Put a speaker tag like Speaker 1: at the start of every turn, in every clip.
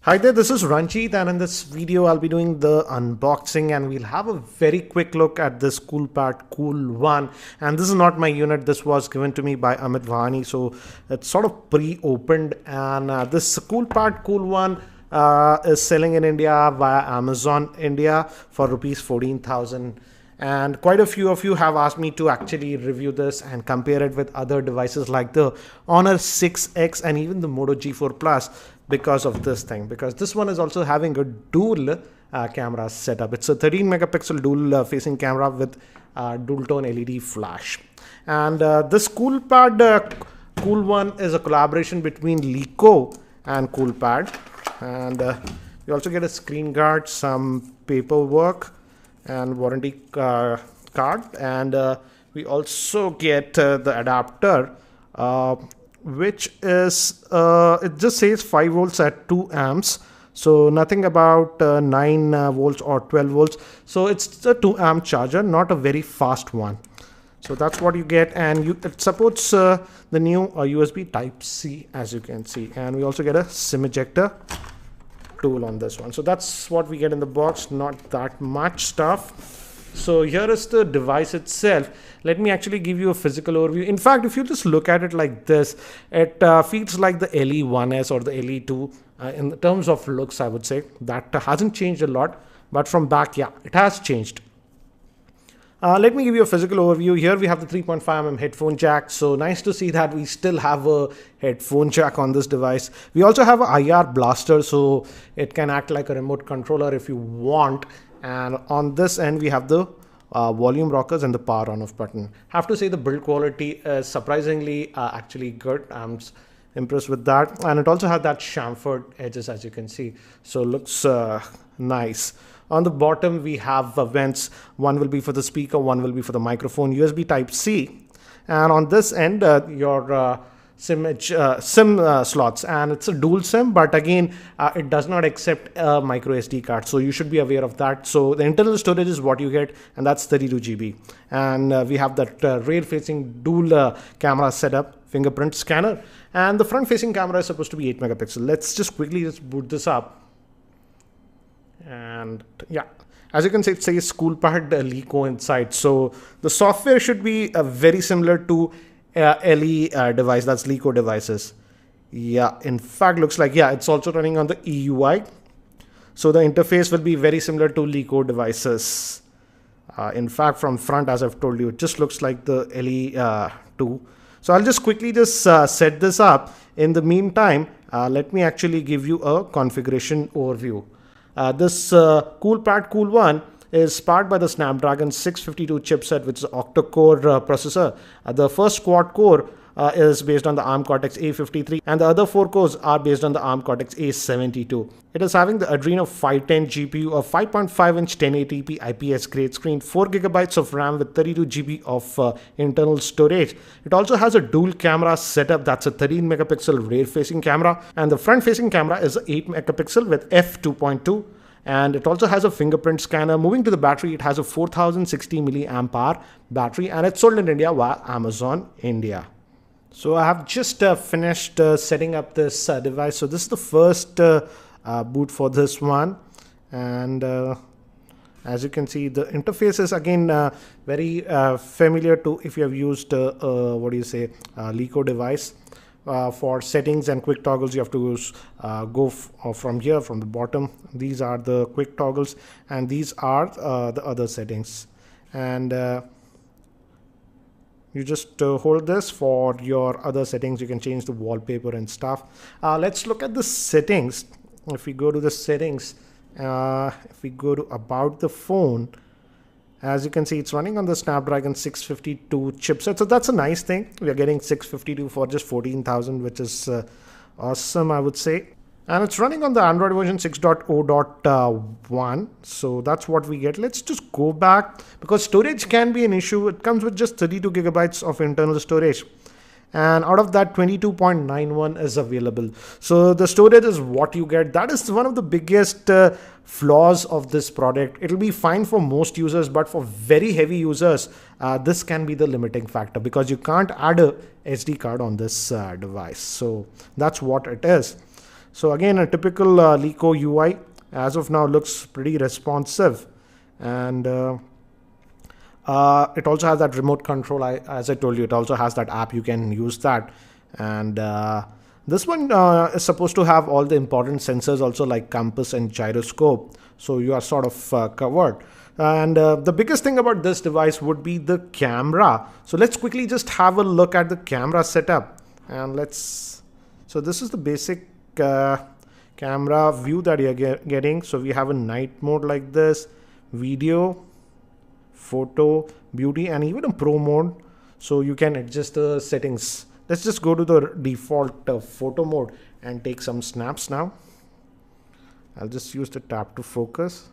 Speaker 1: Hi there, this is Ranjit, and in this video I'll be doing the unboxing and we'll have a very quick look at this Coolpad Cool 1. And this is not my unit, this was given to me by Amit Vahani, so it's sort of pre-opened. And this Coolpad Cool 1 is selling in India via Amazon India for rupees 14,000. And quite a few of you have asked me to actually review this and compare it with other devices like the Honor 6X and even the Moto G4 Plus because of this thing, because this one is also having a dual camera setup. It's a 13 megapixel dual facing camera with dual tone LED flash. And this Coolpad Cool 1 is a collaboration between Lico and Coolpad. And you also get a screen guard, some paperwork and warranty card, and we also get the adapter, which is it just says 5 volts at 2 amps, so nothing about 9 volts or 12 volts. So it's a 2 amp charger, not a very fast one. So that's what you get, and it supports the new USB type C, as you can see. And we also get a SIM ejector tool on this one. So that's what we get in the box, not that much stuff. So here is the device itself. Let me actually give you a physical overview. In fact, if you just look at it like this, it feels like the LE1S or the LE2 in terms of looks. I would say that hasn't changed a lot, but from back, yeah, it has changed. Let me give you a physical overview. Here we have the 3.5mm headphone jack. So nice to see that we still have a headphone jack on this device. We also have a IR blaster, so it can act like a remote controller if you want. And on this end, we have the volume rockers and the power on off button. Have to say the build quality is surprisingly actually good. I'm impressed with that. And it also has that chamfered edges, as you can see. So looks nice. On the bottom, we have vents. One will be for the speaker, one will be for the microphone, USB type C. And on this end, your SIM slots, and it's a dual SIM, but again, it does not accept a micro SD card. So you should be aware of that. So the internal storage is what you get, and that's 32 GB. And we have that rear facing dual camera setup, fingerprint scanner. And the front facing camera is supposed to be 8 megapixel. Let's just quickly boot this up. And yeah, as you can see, it says Coolpad Lico inside. So the software should be very similar to LE device, that's Lico devices. Yeah, in fact, looks like, yeah, it's also running on the EUI. So the interface will be very similar to Lico devices. In fact, from front, as I've told you, it just looks like the LE2. So I'll just quickly set this up. In the meantime, let me actually give you a configuration overview. This Coolpad Cool 1 is powered by the Snapdragon 652 chipset, which is an octa-core processor. The first quad core is based on the ARM Cortex A53, and the other 4 cores are based on the ARM Cortex A72. It is having the Adreno 510 GPU, a 5.5-inch 1080p IPS grade screen, 4 GB of RAM with 32 GB of internal storage. It also has a dual camera setup. That's a 13 megapixel rear facing camera, and the front facing camera is 8 megapixel with f2.2. And it also has a fingerprint scanner. Moving to the battery, it has a 4060 milliamp hour battery, and it's sold in India via Amazon India. So I have just finished setting up this device. So this is the first boot for this one. And as you can see, the interface is again very familiar to if you have used, Lico device. For settings and quick toggles, you have to go from here, from the bottom. These are the quick toggles, and these are the other settings. And you just hold this for your other settings. You can change the wallpaper and stuff. Let's look at the settings. If we go to the settings, if we go to about the phone, as you can see, it's running on the Snapdragon 652 chipset. So that's a nice thing. We are getting 652 for just 14,000, which is awesome, I would say. And it's running on the Android version 6.0.1. So that's what we get. Let's just go back, because storage can be an issue. It comes with just 32 gigabytes of internal storage. And out of that, 22.91 is available. So the storage is what you get. That is one of the biggest flaws of this product. It'll be fine for most users, but for very heavy users, this can be the limiting factor, because you can't add a SD card on this device. So that's what it is. So again, a typical Lico UI as of now looks pretty responsive, and it also has that remote control. As I told you, it also has that app. You can use that, and this one is supposed to have all the important sensors also, like compass and gyroscope. So you are sort of covered. And the biggest thing about this device would be the camera. So let's quickly just have a look at the camera setup, and so this is the basic camera view that you're getting. So we have a night mode like this, video, photo, beauty, and even a pro mode. So you can adjust the settings. Let's just go to the default photo mode and take some snaps now. I'll just use the tap to focus.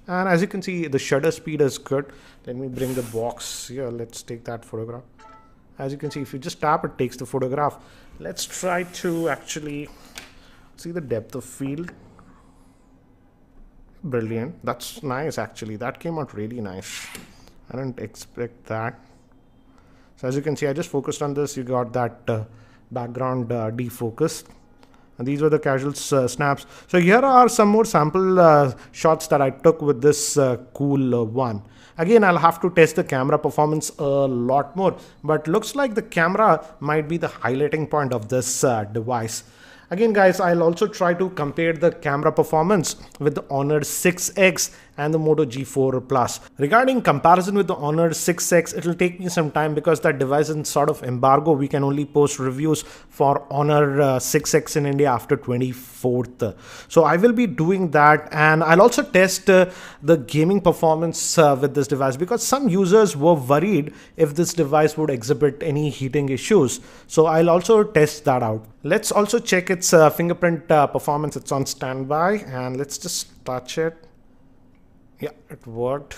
Speaker 1: And as you can see, the shutter speed is good. Let me bring the box here. Let's take that photograph. As you can see, if you just tap, it takes the photograph. Let's try to actually see the depth of field. Brilliant. That's nice, actually. That came out really nice. I didn't expect that. So as you can see, I just focused on this. You got that background defocused. And these were the casual snaps. So here are some more sample shots that I took with this Cool One. Again, I'll have to test the camera performance a lot more, but looks like the camera might be the highlighting point of this device. Again, guys, I'll also try to compare the camera performance with the Honor 6X and the Moto G4 Plus. Regarding comparison with the Honor 6X, it'll take me some time because that device is in sort of embargo. We can only post reviews for Honor 6X in India after 24th. So I will be doing that, and I'll also test the gaming performance with this device, because some users were worried if this device would exhibit any heating issues. So I'll also test that out. Let's also check its fingerprint performance. It's on standby, and let's just touch it. Yeah, it worked.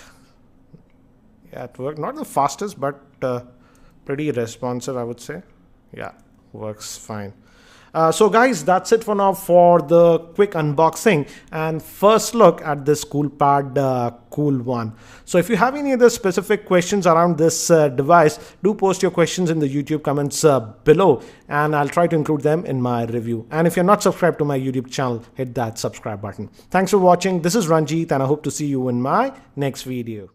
Speaker 1: Yeah, it worked. Not the fastest, but pretty responsive, I would say. Yeah, works fine. So guys, that's it for now for the quick unboxing and first look at this Coolpad Cool One. So if you have any other specific questions around this device, do post your questions in the YouTube comments below, and I'll try to include them in my review. And if you're not subscribed to my YouTube channel, hit that subscribe button. Thanks for watching. This is Ranjit, and I hope to see you in my next video.